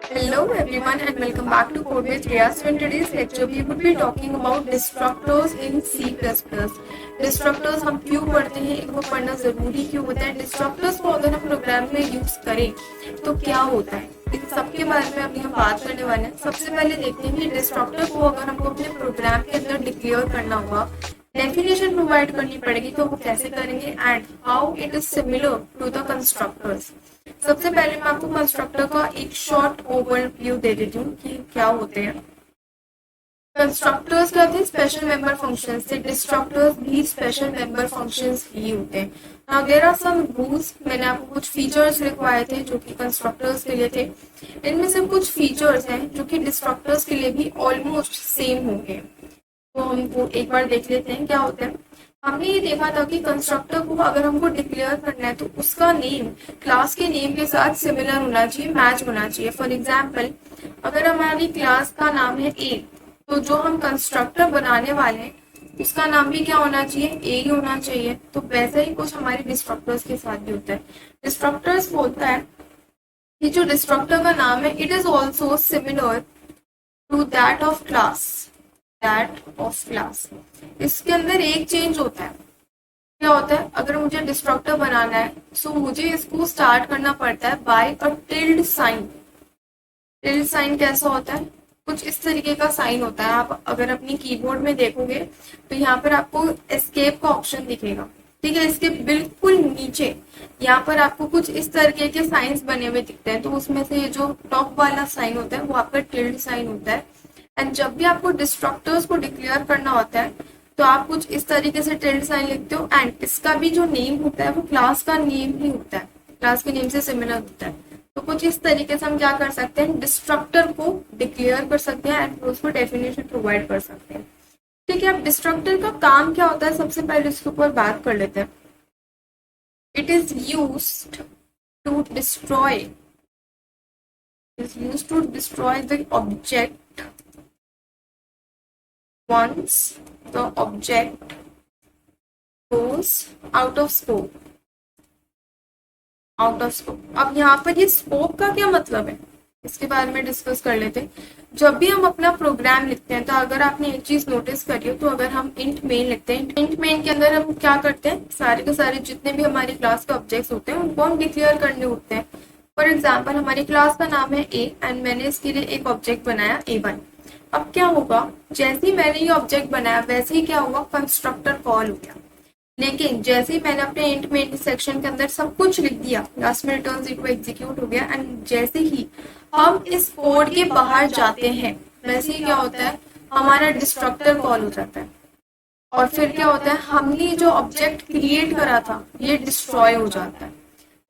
Hello everyone and welcome back to Code with Riya. So in today's lecture we would be talking about destructors in C++. Destructors हम क्यों पढ़ते हैं, इनको पढ़ना जरूरी क्यों होता है, डिस्ट्रक्टर्स को अगर हम प्रोग्राम में यूज करें तो क्या होता है, इन सब के बारे में अभी हम बात करने वाले हैं। सबसे पहले देखते हैं कि डिस्ट्रक्टर को अगर हमको अपने प्रोग्राम के अंदर डिक्लेयर करना होगा, डेफिनेशन प्रोवाइड करनी पड़ेगी, तो वो कैसे करेंगे and how it is similar to the constructors. सबसे पहले मैं आपको कंस्ट्रक्टर का एक शॉर्ट ओवरव्यू दे देती हूँ कि क्या होते हैं। कंस्ट्रक्टर्स क्या होते हैं, स्पेशल मेंबर फंक्शंस थे। डिस्ट्रक्टर्स भी स्पेशल मेंबर फंक्शंस ही होते हैं। Now there are some rules, मैंने आपको कुछ फीचर्स लिखवाए थे जो कि कंस्ट्रक्टर्स के लिए थे। इनमें से कुछ फीचर्स हैं जो कि डिस्ट्रक्टर्स के लिए भी ऑलमोस्ट सेम होंगे, तो हमको एक बार देख लेते हैं क्या होता है। हमने ये देखा था कि कंस्ट्रक्टर को अगर हमको डिक्लेयर करना है तो उसका नेम क्लास के नेम के साथ सिमिलर होना चाहिए, मैच होना चाहिए। फॉर एग्जाम्पल, अगर हमारी क्लास का नाम है ए, तो जो हम कंस्ट्रक्टर बनाने वाले हैं उसका नाम भी क्या होना चाहिए, ए ही होना चाहिए। तो वैसा ही कुछ हमारे डिस्ट्रक्टर्स के साथ भी होता है। डिस्ट्रक्टर्स बोलता है कि जो डिस्ट्रक्टर का नाम है it is also similar to that of class, that of class. इसके अंदर एक चेंज होता है, क्या होता है, अगर मुझे डिस्ट्रक्टर बनाना है सो मुझे इसको स्टार्ट करना पड़ता है बाय अ टिल्ड साइन। टिल्ड साइन कैसा होता है, कुछ इस तरीके का साइन होता है। आप अगर अपनी कीबोर्ड में देखोगे तो यहाँ पर आपको एस्केप का ऑप्शन दिखेगा, ठीक है। इसके बिल्कुल नीचे यहाँ पर आपको कुछ इस तरीके के साइंस बने हुए दिखते हैं, तो उसमें से ये जो टॉप वाला साइन होता है वो आपका टिल्ड साइन होता है। एंड जब भी आपको डिस्ट्रक्टर्स को डिक्लेयर करना होता है तो आप कुछ इस तरीके से टिल्ड साइन लिखते हो एंड इसका भी जो नेम होता है वो क्लास का नेम ही होता है, क्लास के नेम से सिमिलर होता है। तो कुछ इस तरीके से हम क्या कर सकते हैं, डिस्ट्रक्टर को डिक्लेयर कर सकते हैं एंड उसको डेफिनेशन प्रोवाइड कर सकते हैं। ठीक है, अब डिस्ट्रक्टर का काम क्या होता है, सबसे पहले इसके ऊपर बात कर लेते हैं। It is used to destroy, the object once the object goes out of scope, अब यहाँ पर ये स्कोप का क्या मतलब है, इसके बारे में डिस्कस कर लेते हैं। जब भी हम अपना प्रोग्राम लिखते हैं तो अगर आपने एक चीज नोटिस करी हो, तो अगर हम इंट मेन लिखते हैं, इंट मेन के अंदर हम क्या करते हैं, सारे के सारे जितने भी हमारी क्लास के ऑब्जेक्ट्स होते हैं उनको हम डिक्लेयर करने होते हैं। फॉर एग्जाम्पल, हमारी क्लास का नाम है ए एंड मैंने इसके लिए एक ऑब्जेक्ट बनाया A1। अब क्या होगा, जैसे ही मैंने ये ऑब्जेक्ट बनाया वैसे ही क्या हुआ, कंस्ट्रक्टर कॉल हो गया। लेकिन जैसे ही मैंने अपने इंट मेन सेक्शन के अंदर सब कुछ लिख दिया, लास्ट में रिटर्न 0 एग्जीक्यूट हो गया एंड जैसे ही हम इस कोड के बाहर जाते हैं वैसे ही क्या होता है, हमारा डिस्ट्रक्टर कॉल हो जाता है। और फिर क्या होता है, हमने जो ऑब्जेक्ट क्रिएट करा था ये डिस्ट्रॉय हो जाता है।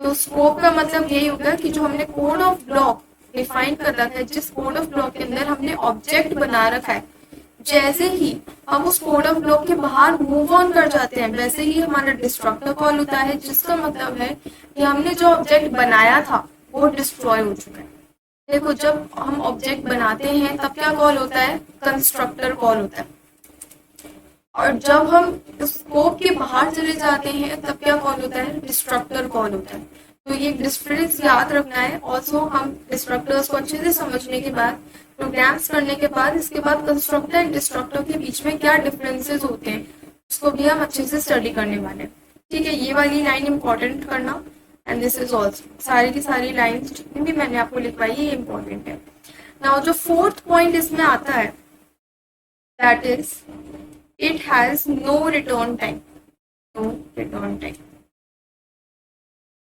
तो स्कोप का मतलब यही होगा कि जो हमने कोड ऑफ ब्लॉक डिफाइन कर रखा है, जिस कोड ऑफ ब्लॉक के अंदर हमने ऑब्जेक्ट बना रखा है, जैसे ही हम उस कोड ऑफ ब्लॉक के बाहर मूव ऑन कर जाते हैं वैसे ही हमारा डिस्ट्रक्टर कॉल होता है, जिसका मतलब है कि हमने जो ऑब्जेक्ट बनाया था वो डिस्ट्रॉय हो चुका है। देखो, जब हम ऑब्जेक्ट बनाते हैं तब क्या कॉल होता है, कंस्ट्रक्टर कॉल होता है। और जब हम स्कोप के बाहर चले जाते हैं तब क्या कॉल होता है, डिस्ट्रक्टर कॉल होता है। तो ये डिफरेंस याद रखना है। ऑल्सो हम डिस्ट्रक्टर्स को अच्छे से समझने के बाद, प्रोग्राम्स करने के बाद, इसके बाद कंस्ट्रक्टर एंड डिस्ट्रक्टर के बीच में क्या डिफरेंसेस होते हैं उसको भी हम अच्छे से स्टडी करने वाले हैं। ठीक है, ये वाली लाइन इंपॉर्टेंट करना एंड दिस इज ऑल्सो, सारी की सारी लाइन्स जितनी भी मैंने आपको लिखवाई है ये इंपॉर्टेंट है। नाउ जो फोर्थ पॉइंट इसमें आता है that is it has no return time,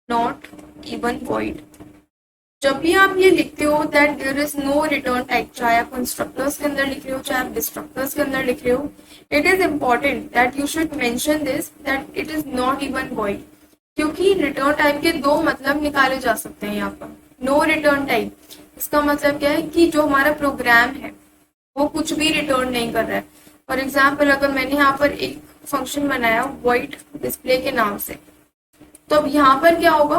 not even void। जब भी आप ये लिखते हो that there is no return type, चाहे आप कंस्ट्रक्टर्स के अंदर लिख रहे हो चाहे आप डिस्ट्रक्टर्स के अंदर लिख रहे हो, it is important that you should mention this that it is not even void. क्योंकि रिटर्न टाइप के दो मतलब निकाले जा सकते हैं यहाँ पर। नो रिटर्न टाइप इसका मतलब क्या है कि जो हमारा प्रोग्राम है वो कुछ भी रिटर्न नहीं कर रहा है। फॉर एग्जाम्पल, अगर मैंने यहाँ पर एक फंक्शन बनाया void डिस्प्ले के नाम से, तो अब यहाँ पर क्या होगा,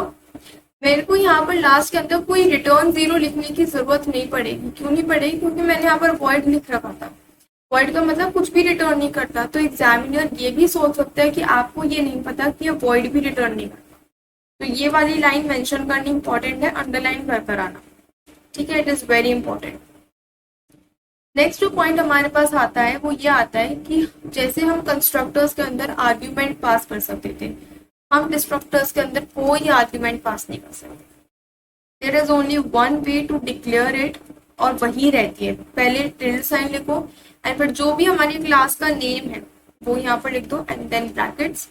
मेरे को यहाँ पर लास्ट के अंदर कोई रिटर्न 0 लिखने की जरूरत नहीं पड़ेगी। क्यों नहीं पड़ेगी, क्योंकि मैंने यहाँ पर void लिख रखा था। void का मतलब कुछ भी रिटर्न नहीं करता। तो एग्जामिनर ये भी सोच सकता है कि आपको ये नहीं पता कि ये void भी रिटर्न नहीं करता। तो ये वाली लाइन मेंशन करनी इंपॉर्टेंट है, अंडरलाइन कर आना। ठीक है, it is very important. Next जो पॉइंट हमारे पास आता है वो ये आता है कि जैसे हम कंस्ट्रक्टर्स के अंदर आर्ग्यूमेंट पास कर सकते थे, हम डिस्ट्रक्टर्स के अंदर कोई आर्ग्यूमेंट पास नहीं कर सकते। There is only one way to declare it, और वही रहती है, पहले टिल्ड साइन लिखो एंड फिर जो भी हमारी क्लास का नेम है वो यहाँ पर लिख दो एंड देन ब्रैकेट्स,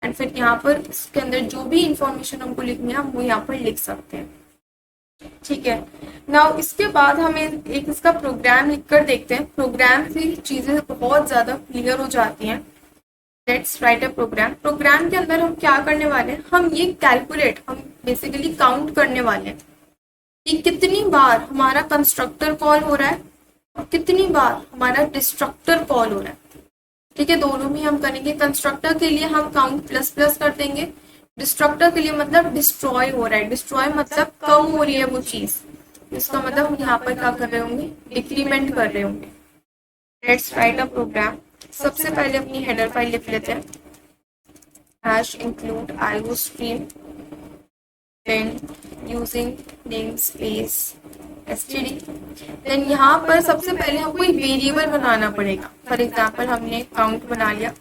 एंड फिर यहाँ पर इसके अंदर जो भी इंफॉर्मेशन हमको लिखनी है हम वो यहाँ पर लिख सकते हैं। ठीक है, नाउ इसके बाद हम एक इसका प्रोग्राम लिखकर देखते हैं। प्रोग्राम से चीजें बहुत ज्यादा क्लियर हो जाती हैं। Let's write a program. Program के अंदर हम क्या करने वाले हैं, हम ये कैलकुलेट, हम बेसिकली काउंट करने वाले हैं कि कितनी बार हमारा कंस्ट्रक्टर कॉल हो रहा है और कितनी बार हमारा डिस्ट्रक्टर कॉल हो रहा है। ठीक है, दोनों में हम करेंगे। कंस्ट्रक्टर के लिए हम काउंट प्लस प्लस कर देंगे, डिस्ट्रक्टर के लिए मतलब डिस्ट्रॉय हो रहा है, डिस्ट्रॉय मतलब कम हो रही है वो चीज, इसका मतलब हम यहाँ पर क्या कर रहे होंगे, डिक्रीमेंट कर रहे होंगे। Let's write a program. सबसे पहले अपनी हेडर फाइल लिख लेते हैं, hash include iostream, then using namespace std। Then यहाँ पर सबसे पहले हमको एक वेरिएबल बनाना पड़ेगा। फॉर एग्जाम्पल हमने काउंट बना लिया,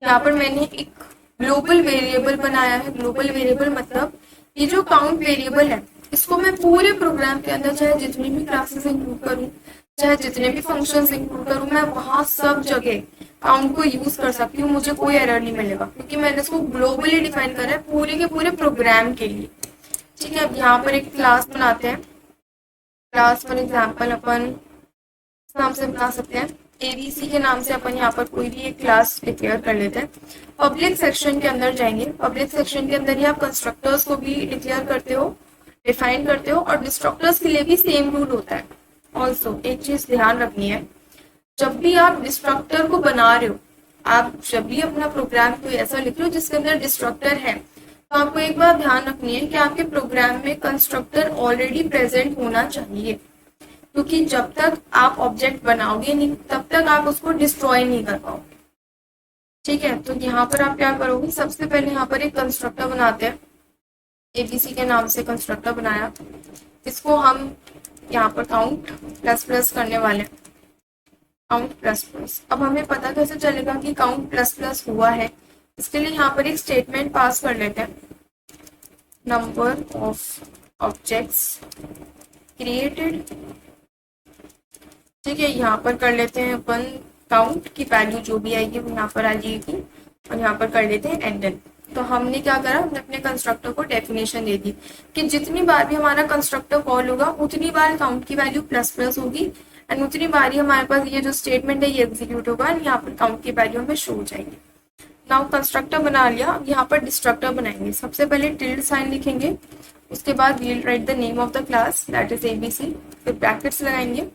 यहाँ पर मैंने एक ग्लोबल वेरिएबल बनाया है। ग्लोबल वेरिएबल मतलब ये जो काउंट वेरिएबल है इसको मैं पूरे प्रोग्राम के अंदर चाहे जितनी भी क्लासेस इंक्लूड करूँ, चाहे जितने भी फंक्शंस इंक्लूड करूँ, मैं वहां सब जगह काउंट को यूज कर सकती हूँ, मुझे कोई एरर नहीं मिलेगा क्योंकि मैंने इसको ग्लोबली डिफाइन करा है पूरे के पूरे प्रोग्राम के लिए। ठीक है, अब यहाँ पर एक क्लास बनाते हैं। क्लास फॉर एग्जाम्पल अपन इस नाम से बना सकते हैं, एबीसी के नाम से अपन यहाँ पर कोई भी एक क्लास डिक्लेयर कर लेते हैं। पब्लिक सेक्शन के अंदर जाएंगे, पब्लिक सेक्शन के अंदर ही आप कंस्ट्रक्टर्स को भी डिक्लेयर करते हो, डिफाइन करते हो, और डिस्ट्रक्टर्स के लिए भी सेम रूल होता है। ऑल्सो एक चीज ध्यान रखनी है, जब भी आप डिस्ट्रक्टर को बना रहे हो, आप जब भी अपना प्रोग्राम कोई ऐसा लिख रहे हो जिसके अंदर डिस्ट्रक्टर है, तो आपको एक बात ध्यान रखनी है कि आपके प्रोग्राम में कंस्ट्रक्टर ऑलरेडी प्रेजेंट होना चाहिए, क्योंकि जब तक आप ऑब्जेक्ट बनाओगे नहीं तब तक आप उसको डिस्ट्रॉय नहीं कर पाओगे। ठीक है, तो यहाँ पर आप क्या करोगे, सबसे पहले यहाँ पर एक कंस्ट्रक्टर बनाते हैं। एबीसी के नाम से कंस्ट्रक्टर बनाया, इसको हम यहाँ पर काउंट प्लस प्लस करने वाले हैं, काउंट प्लस प्लस। अब हमें पता कैसे चलेगा कि काउंट प्लस प्लस हुआ है, इसके लिए यहाँ पर एक स्टेटमेंट पास कर लेते हैं, नंबर ऑफ ऑब्जेक्ट्स क्रिएटेड। ठीक है, यहाँ पर कर लेते हैं अपन काउंट की वैल्यू जो भी आएगी वो यहाँ पर आ जाएगी, और यहाँ पर कर लेते हैं एंडन। तो हमने क्या करा, हमने अपने कंस्ट्रक्टर को डेफिनेशन दे दी कि जितनी बार भी हमारा कंस्ट्रक्टर कॉल होगा उतनी बार काउंट की वैल्यू प्लस प्लस होगी, एंड उतनी बार ही हमारे पास ये जो स्टेटमेंट है ये एग्जीक्यूट होगा, एंड यहाँ पर काउंट की वैल्यू हमें शो हो जाएगी। नाउ कंस्ट्रक्टर बना लिया, अब यहाँ पर डिस्ट्रक्टर बनाएंगे। सबसे पहले टिल्ड साइन लिखेंगे, उसके बाद we'll write the name of the class that is ABC, फिर ब्रैकेट्स लगाएंगे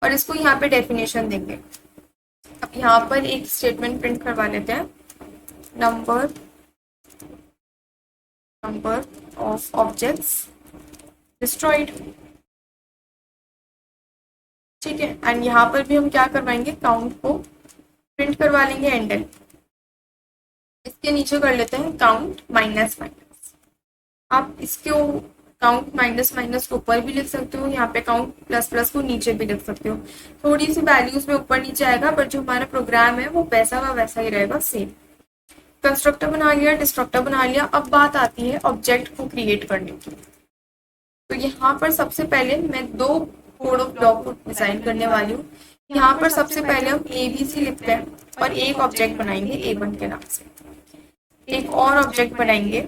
और इसको यहाँ पे डेफिनेशन देंगे। अब यहाँ पर एक स्टेटमेंट प्रिंट करवा लेते हैं, नंबर ऑफ ऑब्जेक्ट्स डिस्ट्रॉयड। ठीक है, एंड यहाँ पर भी हम क्या करवाएंगे, काउंट को प्रिंट करवा लेंगे एंडल। इसके नीचे कर लेते हैं काउंट माइनस माइनस। आप इसके काउंट माइनस माइनस को ऊपर भी लिख सकते हो, यहाँ पे काउंट प्लस प्लस को नीचे भी लिख सकते हो। थोड़ी सी वैल्यूज में ऊपर नीचे आएगा, पर जो हमारा प्रोग्राम है वो वैसा का वैसा ही रहेगा, सेम। कंस्ट्रक्टर बना लिया, डिस्ट्रक्टर बना लिया। अब बात आती है ऑब्जेक्ट को क्रिएट करने की। तो यहाँ पर सबसे पहले मैं दो कोड ऑफ ब्लॉक को डिजाइन करने वाली हूँ। यहाँ पर सबसे पहले हम ABC लिखते हैं और एक ऑब्जेक्ट बनाएंगे A1 के नाम से, एक और ऑब्जेक्ट बनाएंगे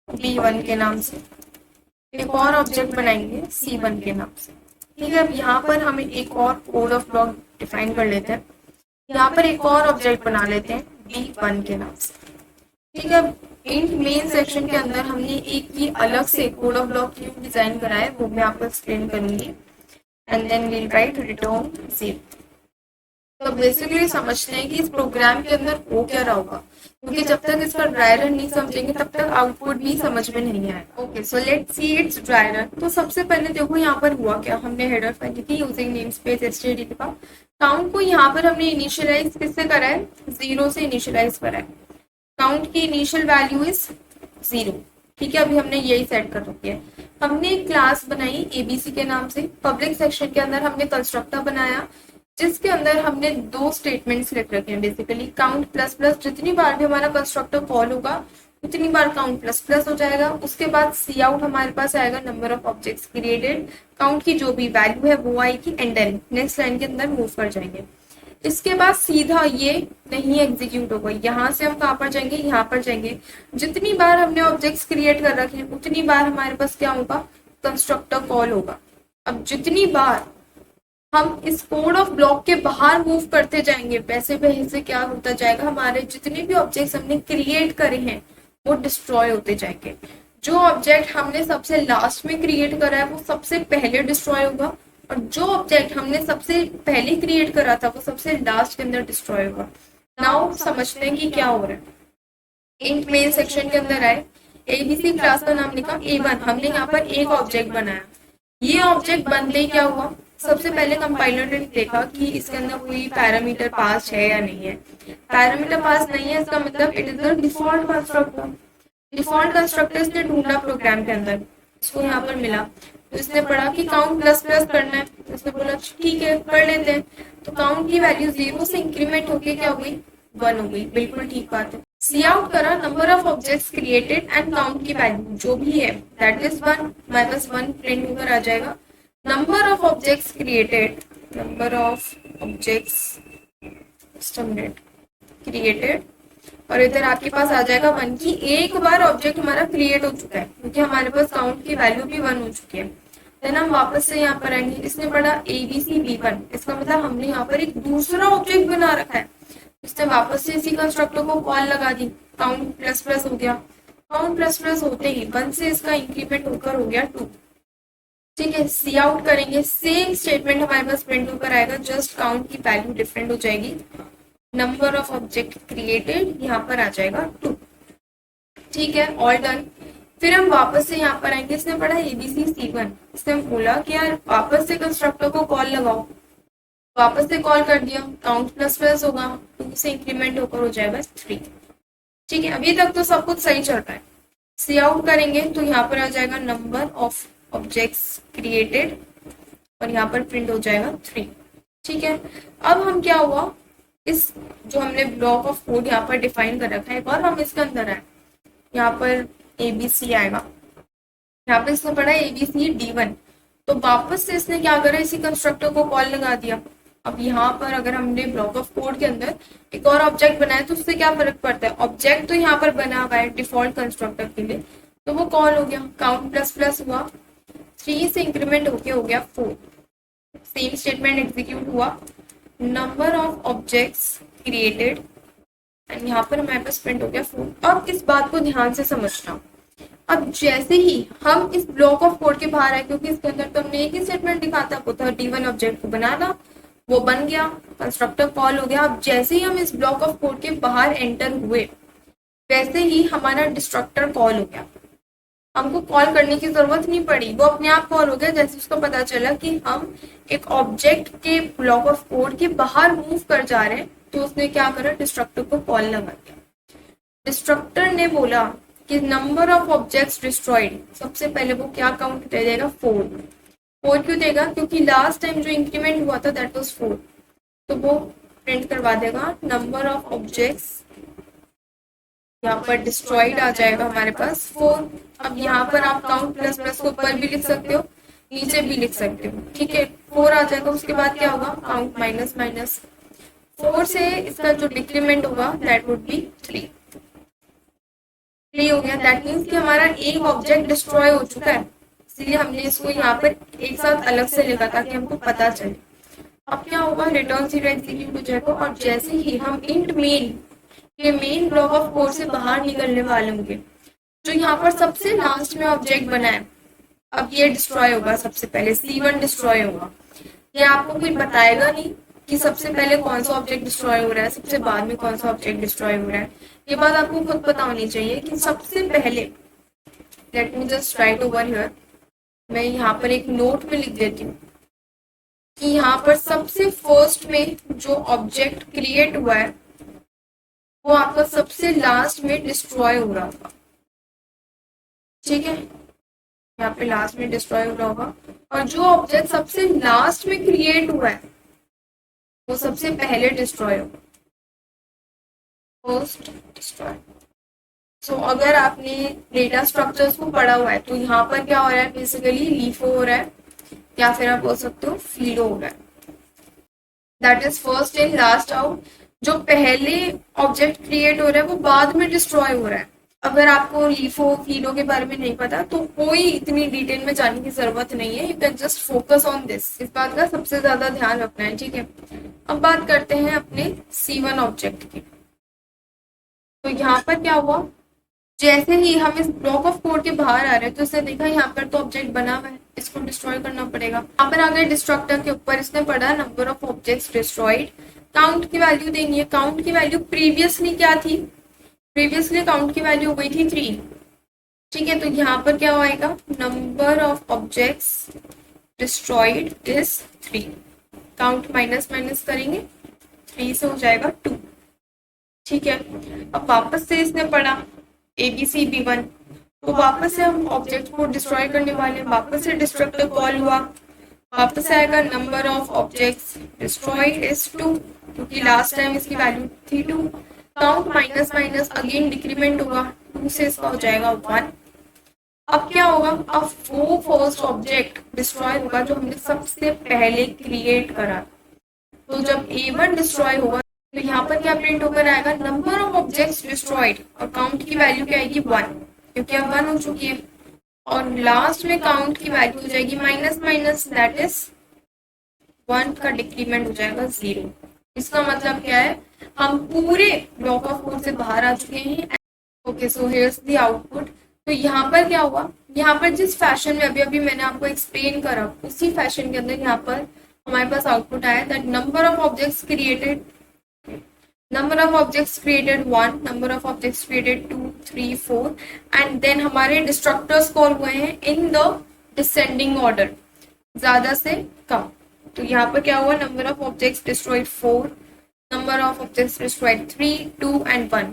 B1 के नाम से, एक और ऑब्जेक्ट बनाएंगे C1 के नाम से। ठीक है, अब यहाँ पर हमें एक और कोड ऑफ ब्लॉक डिफाइन कर लेते हैं। यहाँ पर एक और ऑब्जेक्ट बना लेते हैं B1 के नाम से। ठीक है, इंट मेन सेक्शन के अंदर हमने एक ही अलग से कोड ऑफ ब्लॉक क्यों डिजाइन करा है वो मैं आपको एक्सप्लेन करूंगी, and then we'll write return 0। तो बेसिकली समझते हैं कि इस प्रोग्राम के अंदर हो क्या रहा होगा, क्योंकि जब तक इसका ड्राई रन नहीं समझेंगे तब तक आउटपुट भी समझ में नहीं आएगा। Okay, so let's see it's dry run. तो सबसे पहले देखो यहाँ पर हुआ क्या, हमने हेडर फाइल लिखी यूजिंग नेमस्पेस std के बाद काउंट को यहाँ पर हमने इनिशियलाइज किससे करा है, 0 से इनिशियलाइज करा है। काउंट की इनिशियल वैल्यू इज 0। ठीक है, अभी हमने यही सेट कर रखी है। हमने एक क्लास बनाई एबीसी के नाम से। पब्लिक सेक्शन के अंदर हमने कंस्ट्रक्टर बनाया जिसके अंदर हमने दो स्टेटमेंट्स लिख रखे हैं बेसिकली, काउंट प्लस प्लस। जितनी बार भी हमारा कंस्ट्रक्टर कॉल होगा उतनी बार काउंट प्लस प्लस हो जाएगा। उसके बाद सी आउट हमारे पास आएगा number of objects created, count की जो भी वैल्यू है वो आएगी एंड देन नेक्स्ट लाइन के अंदर मूव कर जाएंगे। इसके बाद सीधा ये नहीं एग्जीक्यूट होगा, यहाँ से हम कहाँ पर जाएंगे, यहाँ पर जाएंगे। जितनी बार हमने ऑब्जेक्ट्स क्रिएट कर रखे हैं उतनी बार हमारे पास क्या होगा, कंस्ट्रक्टर कॉल होगा। अब जितनी बार हम इस कोड ऑफ ब्लॉक के बाहर मूव करते जाएंगे वैसे वैसे क्या होता जाएगा, हमारे जितने भी ऑब्जेक्ट्स हमने क्रिएट करे हैं वो डिस्ट्रॉय होते जाएंगे। जो ऑब्जेक्ट हमने सबसे लास्ट में क्रिएट करा है वो सबसे पहले डिस्ट्रॉय होगा, और जो ऑब्जेक्ट हमने सबसे पहले क्रिएट करा था वो सबसे लास्ट के अंदर डिस्ट्रॉय होगा। नाउ समझते हैं कि क्या हो रहा है। इंट मेन सेक्शन के अंदर आए, एबीसी क्लास का नाम लिखा A1, हमने यहाँ पर एक ऑब्जेक्ट बनाया। ये ऑब्जेक्ट बनते ही क्या हुआ, सबसे पहले कंपाइलर ने देखा कि इसके अंदर कोई पैरामीटर पास है या नहीं है। पैरामीटर पास नहीं है इसका मतलब it is the default constructor. Default constructor इसने ढूंढा प्रोग्राम के अंदर, इसको यहाँ पर मिला, तो इसने पढ़ा कि काउंट प्लस प्लस करना है, तो इसने बोला ठीक है कर लेते हैं। तो काउंट की वैल्यू 0 से इंक्रीमेंट होके क्या हो गई, 1 हो गई। बिल्कुल ठीक बात है। सी आउट करा, number of objects created and count की वैल्यू जो भी है दैट इज 1, हमारे पास 1 प्रिंट होकर आ जाएगा। Number of objects created, number of objects created, और इधर आपके पास आ जाएगा 1 की एक बार ऑब्जेक्ट हमारा क्रिएट हो चुका है क्योंकि हमारे पास काउंट की वैल्यू भी 1 हो चुकी है। देन हम वापस से यहाँ पर आएंगे, इसने पढ़ा ABC B1, इसका मतलब हमने यहाँ पर एक दूसरा ऑब्जेक्ट बना रखा है। इसने वापस से इसी कंस्ट्रक्टर को कॉल लगा दी, काउंट प्लस प्लस हो गया। काउंट प्लस प्लस होते ही 1 से इसका इंक्रीमेंट होकर हो गया 2। ठीक है, सी आउट करेंगे, सेम स्टेटमेंट हमारे पास प्रिंट होकर आएगा, जस्ट काउंट की वैल्यू डिफरेंट हो जाएगी। नंबर ऑफ ऑब्जेक्ट क्रिएटेड यहाँ पर आ जाएगा 2। ठीक है, ऑल डन। फिर हम वापस से यहाँ पर आएंगे, इसने पढ़ा ABC C1, इसने बोला कि यार वापस से कंस्ट्रक्टर को कॉल लगाओ, वापस से कॉल कर दिया, काउंट प्लस प्लस होगा, 2 से इंक्रीमेंट होकर हो जाएगा 3। ठीक है, अभी तक तो सब कुछ सही चल रहा है। सी आउट करेंगे तो यहाँ पर आ जाएगा नंबर ऑफ ऑब्जेक्ट्स क्रिएटेड और यहाँ पर प्रिंट हो जाएगा 3। ठीक है, अब हम क्या हुआ, इस जो हमने ब्लॉक ऑफ कोड यहाँ पर डिफाइन कर रखा है और हम इसके अंदर आए, यहाँ पर ABC आएगा, यहाँ पर इसने पढ़ा ABC D1, तो वापस से इसने क्या करा, इसी कंस्ट्रक्टर को कॉल लगा दिया। अब यहाँ पर अगर हमने ब्लॉक ऑफ कोड के अंदर एक और ऑब्जेक्ट बनाया तो उससे क्या फर्क पड़ता है, ऑब्जेक्ट तो यहाँ पर बना हुआ है डिफॉल्ट कंस्ट्रक्टर के लिए, तो वो कॉल हो गया, काउंट प्लस प्लस हुआ, 3 से इंक्रीमेंट होके हो गया 4। सेम स्टेटमेंट एग्जीक्यूट हुआ, number of objects created and यहाँ पर हमारे पास प्रिंट हो गया 4। अब इस बात को ध्यान से समझना, अब जैसे ही हम इस ब्लॉक ऑफ कोड के बाहर आए, क्योंकि इसके अंदर तो हमने एक ही स्टेटमेंट लिखा था, वो था D1 ऑब्जेक्ट को बनाना, वो बन गया, कंस्ट्रक्टर कॉल हो गया। अब जैसे ही हम इस ब्लॉक ऑफ कोड के बाहर एंटर हुए वैसे ही हमारा डिस्ट्रक्टर कॉल हो गया, हमको कॉल करने की जरूरत नहीं पड़ी, वो अपने आप कॉल हो गया। जैसे उसको पता चला कि हम एक ऑब्जेक्ट के ब्लॉक ऑफ कोड के बाहर मूव कर जा रहे हैं, तो उसने क्या करा, डिस्ट्रक्टर को कॉल लगा दिया। डिस्ट्रक्टर ने बोला कि नंबर ऑफ ऑब्जेक्ट्स डिस्ट्रॉयड, सबसे पहले वो क्या काउंट दे देगा, 4 क्यों देगा, क्योंकि लास्ट टाइम जो इंक्रीमेंट हुआ था दैट वाज 4, तो वो प्रिंट करवा देगा नंबर ऑफ ऑब्जेक्ट्स, यहाँ पर डिस्ट्रॉयड आ जाएगा हमारे पास 4। अब यहाँ पर आप काउंट प्लस प्लस को ऊपर भी लिख सकते हो, नीचे भी लिख सकते हो। ठीक है, 4 आ जाएगा, उसके बाद क्या होगा, काउंट माइनस माइनस 4 से इसका जो डिक्रीमेंट होगा दैट वुड बी 3 हो गया। दैट मीन्स कि हमारा एक ऑब्जेक्ट डिस्ट्रॉय हो चुका है, इसलिए हमने इसको यहाँ पर एक साथ अलग से लिखा ताकि हमको पता चले। अब क्या होगा, रिटर्न 0 एग्जीक्यूट हो जाएगा, और जैसे ही हम इंट मेन के मेन ब्लॉक ऑफ कोड से बाहर निकलने वाले होंगे, जो यहाँ पर सबसे लास्ट में ऑब्जेक्ट बना है, अब ये डिस्ट्रॉय होगा, सबसे पहले C1 डिस्ट्रॉय होगा। ये आपको कोई बताएगा नहीं कि सबसे पहले कौन सा ऑब्जेक्ट डिस्ट्रॉय हो रहा है, सबसे बाद में कौन सा ऑब्जेक्ट डिस्ट्रॉय हो रहा है, ये बात आपको खुद पता होनी चाहिए कि सबसे पहले, let me just right over here, मैं यहाँ पर एक नोट में लिख देती हूँ कि यहाँ पर सबसे फर्स्ट में जो ऑब्जेक्ट क्रिएट हुआ है वो आपका सबसे लास्ट में डिस्ट्रॉय हो रहा था। ठीक है, यहाँ पे लास्ट में डिस्ट्रॉय हो रहा होगा, और जो ऑब्जेक्ट सबसे लास्ट में क्रिएट हुआ है वो सबसे पहले डिस्ट्रॉय होगा, फर्स्ट डिस्ट्रॉय। सो अगर आपने डेटा स्ट्रक्चर्स को पढ़ा हुआ है तो यहाँ पर क्या हो रहा है, बेसिकली लीफो हो रहा है, या फिर आप बोल सकते हो फीडो हो रहा है। That is first in last out. जो पहले ऑब्जेक्ट क्रिएट हो रहा है वो बाद में डिस्ट्रॉय हो रहा है। अगर आपको लीफो फीडो के बारे में नहीं पता तो कोई इतनी डिटेल में जाने की जरूरत नहीं है, you can just focus on this. इस बात का सबसे ज्यादा ध्यान रखना है, ठीक है। अब बात करते हैं अपने C1 ऑब्जेक्ट की। तो यहाँ पर क्या हुआ, जैसे ही हम इस ब्लॉक ऑफ कोड के बाहर आ रहे हैं तो इसने देखा यहाँ पर तो ऑब्जेक्ट बना हुआ है, इसको डिस्ट्रॉय करना पड़ेगा। यहाँ पर आगे डिस्ट्रक्टर के ऊपर इसने पढ़ा number of objects destroyed, count की वैल्यू देनी है। काउंट की वैल्यू प्रीवियसली क्या थी, प्रीवियसली काउंट की वैल्यू हो गई थी 3, ठीक है। तो यहाँ पर क्या आएगा, number of objects destroyed is 3, count minus minus करेंगे 3 से हो जाएगा 2, ठीक है। अब वापस से इसने पढ़ा ABCB1, तो वापस से हम ऑब्जेक्ट को डिस्ट्रॉय करने वाले हैं, वापस से डिस्ट्रक्टर कॉल हुआ, वापस से आएगा number of objects destroyed is 2, क्योंकि लास्ट टाइम इसकी वैल्यू थी 2, count minus minus again decrement होगा, 2 से इसका हो जाएगा 1। अब क्या होगा, अब वो फर्स्ट ऑब्जेक्ट डिस्ट्रॉय होगा जो हमने सबसे पहले क्रिएट करा। तो जब A1 डिस्ट्रॉय होगा तो यहाँ पर क्या प्रिंट होकर आएगा, नंबर ऑफ ऑब्जेक्ट्स डिस्ट्रॉयड, और काउंट की वैल्यू क्या आएगी 1, क्योंकि अब 1 हो चुकी है। और लास्ट में काउंट की वैल्यू हो जाएगी माइनस माइनस, दैट इज 1 का डिक्रीमेंट हो जाएगा 0। इसका मतलब क्या है, हम पूरे ब्लॉक ऑफ कोड से बाहर आ चुके हैं। Okay, so here's the output. तो यहाँ पर क्या हुआ, यहाँ पर जिस फैशन में अभी अभी मैंने आपको एक्सप्लेन करा उसी फैशन के अंदर यहाँ पर हमारे पास आउटपुट आया that number of objects created, number of objects created 1, number of objects created 2, 3, 4, and then हमारे डिस्ट्रक्टर्स कॉल हुए हैं इन द डिसेंडिंग ऑर्डर, ज्यादा से कम। तो यहाँ पर क्या हुआ, number of objects destroyed 4, number of objects destroyed 3, 2 and 1।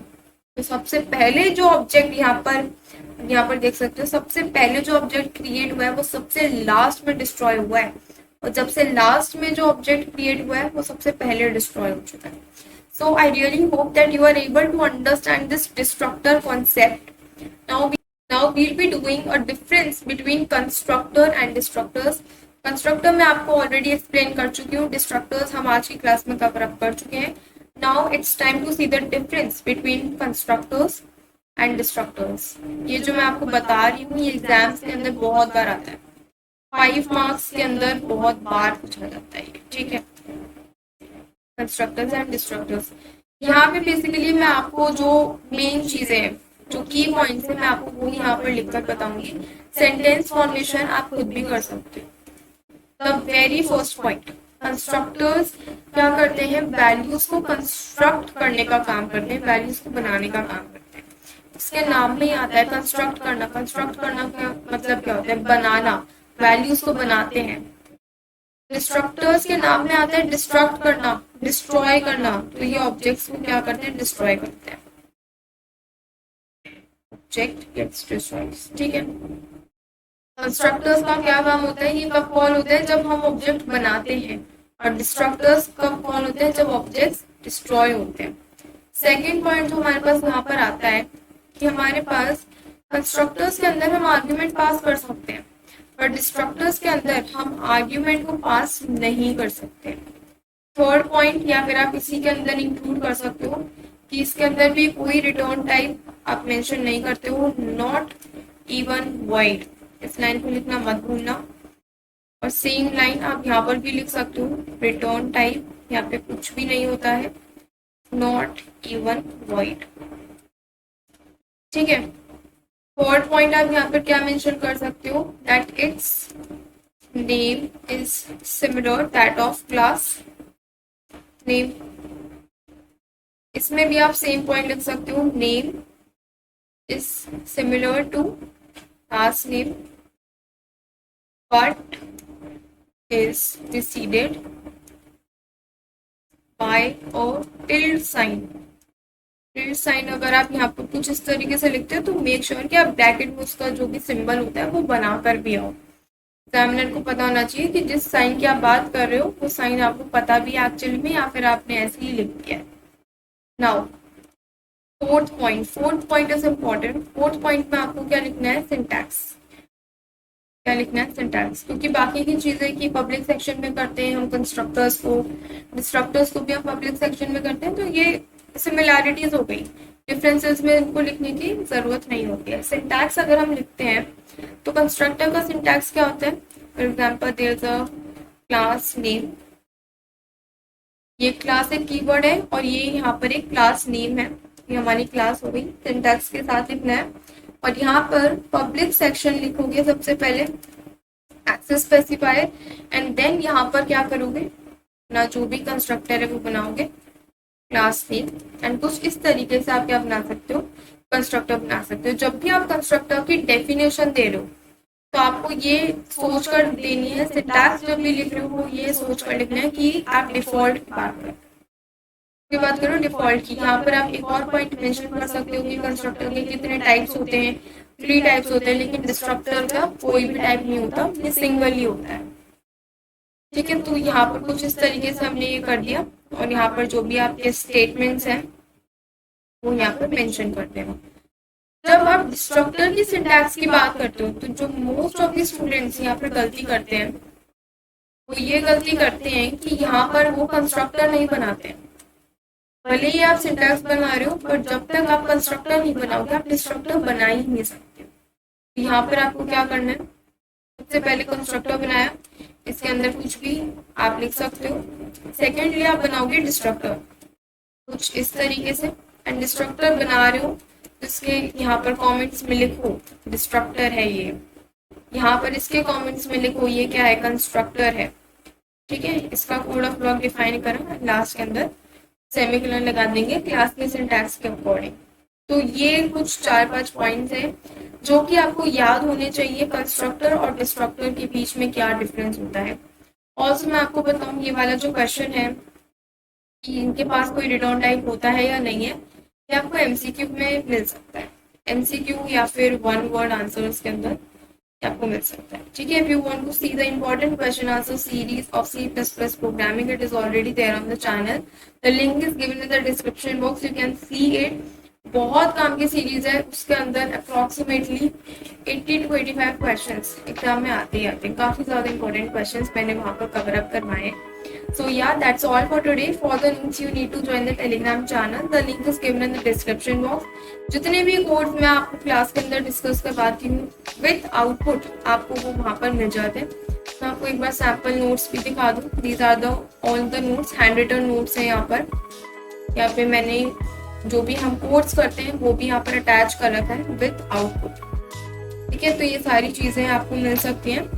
तो सबसे पहले जो ऑब्जेक्ट यहाँ पर देख सकते हो, सबसे पहले जो ऑब्जेक्ट क्रिएट हुआ है वो सबसे लास्ट में डिस्ट्रॉय हुआ है, और जब से लास्ट में जो ऑब्जेक्ट क्रिएट हुआ है वो सबसे पहले डिस्ट्रॉय हो चुका है। So I really hope that you are able to understand this destructor concept. Now we'll be doing a difference between constructor and destructors. Constructor मैं आपको already explain कर चुकी हूँ, destructors हम आज की क्लास में cover up कर चुके हैं। Now it's time to see the difference between constructors and destructors. ये जो मैं आपको बता रही हूँ ये एग्जाम्स के अंदर बहुत बार आता है, 5 मार्क्स के अंदर बहुत बार पूछा जाता है, ठीक है। कंस्ट्रक्टर्स एंड डिस्ट्रक्टर्स, यहाँ पे बेसिकली मैं आपको जो मेन चीजें हैं, जो की पॉइंट्स है, मैं आपको वो यहाँ पर लिखकर बताऊंगी। सेंटेंस फॉर्मेशन आप खुद भी कर सकते हो। The very first point, constructors क्या करते हैं, वैल्यूज को कंस्ट्रक्ट करने का काम करते हैं, वैल्यूज को बनाने का काम करते हैं। इसके नाम में ही आता है कंस्ट्रक्ट करना। कंस्ट्रक्ट करना का मतलब क्या होता है, बनाना, वैल्यूज को बनाते हैं। डिस्ट्रक्टर्स के नाम में आता है डिस्ट्रक्ट करना, डिस्ट्रॉय करना, तो ये ऑब्जेक्ट्स को क्या करते हैं, डिस्ट्रॉय करते हैं। ऑब्जेक्ट गेट्स डिस्ट्रॉयड, ठीक है। कंस्ट्रक्टर्स का क्या काम होता है, ये कब कॉल होता है, जब हम ऑब्जेक्ट बनाते हैं, और डिस्ट्रक्टर्स कब कॉल होते हैं, जब ऑब्जेक्ट्स डिस्ट्रॉय होते हैं। सेकेंड पॉइंट जो हमारे पास यहाँ पर आता है कि हमारे पास कंस्ट्रक्टर्स के अंदर हम आर्ग्यूमेंट पास कर सकते हैं, और डिस्ट्रक्टर्स के अंदर हम आर्ग्यूमेंट को पास नहीं कर सकते। थर्ड पॉइंट, या फिर आप इसी के अंदर इंक्लूड कर सकते हो कि इसके अंदर भी कोई रिटर्न टाइप आप मेंशन नहीं करते हो, नॉट इवन वॉइड। इस लाइन को लिखना मत भूलना। और सेम लाइन आप यहाँ पर भी लिख सकते हो, रिटर्न टाइप यहाँ पे कुछ भी नहीं होता है, नॉट इवन वॉइड, ठीक है। फोर्थ पॉइंट आप यहाँ पर क्या मेंशन कर सकते हो, that it's name is similar that of class name. इसमें भी आप सेम पॉइंट लिख सकते हो, name is similar to class name but is preceded by a tilde sign, sign अगर आप यहाँ पर कुछ इस तरीके से लिखते हो तो मेक श्योर कि आप ब्रैकेट में उसका जो भी सिंबल होता है वो बना कर भी आओ। एग्जामिनर को पता होना चाहिए कि जिस साइन की आप बात कर रहे हो वो साइन आपको पता भी है एक्चुअली में या फिर आपने ऐसे ही लिख दिया है। Now fourth point is important. Fourth point में आपको क्या लिखना है, सिंटैक्स। क्या लिखना है, सिंटैक्स। क्योंकि बाकी की चीजें की पब्लिक सेक्शन में करते हैं हम कंस्ट्रक्टर्स को, डिस्ट्रक्टर्स को भी हम पब्लिक सेक्शन में करते हैं, तो ये सिमिलैरिटीज हो गई, डिफरेंसेस में इनको लिखने की जरूरत नहीं होती है। सिंटैक्स अगर हम लिखते हैं तो कंस्ट्रक्टर का सिंटैक्स क्या होता है, for example there is a class name, ये क्लास एक कीवर्ड है और ये यहाँ पर एक क्लास नेम है, ये हमारी क्लास हो गई, सिंटैक्स के साथ लिखना है। और यहाँ पर पब्लिक सेक्शन लिखोगे सबसे पहले, एक्सेस स्पेसिफायर, एंड देन यहाँ पर क्या करोगे ना, जो भी कंस्ट्रक्टर है वो बनाओगे क्लास नेम, एंड कुछ इस तरीके से आप क्या बना सकते हो, कंस्ट्रक्टर बना सकते हो। जब भी आप कंस्ट्रक्टर की डेफिनेशन दे रहे हो तो आपको ये सोच कर देनी है, सिंटैक्स जब भी लिख रहे हो ये सोच कर लिखना है कि आप डिफॉल्ट की बात करो डिफॉल्ट की। यहाँ पर आप एक और पॉइंट मेंशन कर सकते हो कि कंस्ट्रक्टर के कितने टाइप्स होते हैं, 3 टाइप्स होते हैं, लेकिन डिस्ट्रक्टर का कोई भी टाइप नहीं होता, ये सिंगल ही होता है। ठीक है, तो यहाँ पर कुछ इस तरीके से हमने ये कर दिया और यहाँ पर जो भी आपके स्टेटमेंट्स हैं वो यहाँ पर मेंशन करते हो। जब आप डिस्ट्रक्टर की सिंटैक्स की बात करते हो तो जो मोस्ट ऑफ द स्टूडेंट्स यहाँ पर गलती करते हैं वो ये गलती करते हैं कि यहाँ पर वो कंस्ट्रक्टर नहीं बनाते हैं। भले ही आप सिंटैक्स बना रहे हो पर जब तक आप कंस्ट्रक्टर नहीं बनाओगे आप डिस्ट्रक्टर बना ही नहीं सकते। तो यहाँ पर आपको क्या करना है, सबसे पहले कंस्ट्रक्टर बनाया, इसके अंदर कुछ भी आप लिख सकते हो। सेकेंडली आप बनाओगे डिस्ट्रक्टर कुछ इस तरीके से, एंड डिस्ट्रक्टर बना रहे हो इसके यहाँ पर कमेंट्स में लिखो डिस्ट्रक्टर है ये, यहाँ पर इसके कमेंट्स में लिखो ये क्या है, कंस्ट्रक्टर है। ठीक है, इसका कोड ऑफ लॉ डिफाइन करा, लास्ट के अंदर सेमीकोलन लगा देंगे क्लास के सिंटैक्स के अकॉर्डिंग। तो ये कुछ 4-5 पॉइंट्स हैं जो कि आपको याद होने चाहिए, कंस्ट्रक्टर और डिस्ट्रक्टर के बीच में क्या डिफरेंस होता है। ऑल्सो मैं आपको बताऊं, ये वाला जो क्वेश्चन है कि इनके पास कोई रिटर्न टाइप होता है या नहीं है, ये आपको एमसीक्यू में मिल सकता है, एमसीक्यू या फिर 1 वर्ड आंसर्स के अंदर आपको मिल सकता है। ठीक है, if you want to see the important question answer series of C++ programming, it is already there on the channel. The link is given in the description box. You can see it. बहुत काम की series है, उसके अंदर approximately 80 to 85 questions exam में आते ही आते हैं, काफी ज्यादा इंपॉर्टेंट क्वेश्चंस मैंने वहां पर कवर अप करवाए। So yeah, that's all for today. For the links you need to join the Telegram channel. The link is given in the description box. जितने भी कोड्स मैं आपको क्लास के अंदर डिस्कस करवाती हूँ विथ आउटपुट आपको वो वहाँ पर मिल जाते हैं। मैं आपको एक बार सैम्पल नोट्स भी दिखा दूँ। These are the all the notes, handwritten notes हैं यहाँ पर। यहाँ पे मैंने जो भी हम कोड्स करते हैं वो भी यहाँ पर अटैच कर रखा है विथ आउटपुट। ठीक है, तो ये सारी चीजें आपको मिल सकती हैं।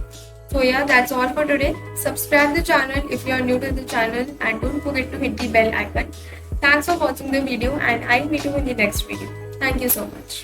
So yeah, that's all for today. Subscribe the channel if you are new to the channel and don't forget to hit the bell icon. Thanks for watching the video and I'll meet you in the next video. Thank you so much.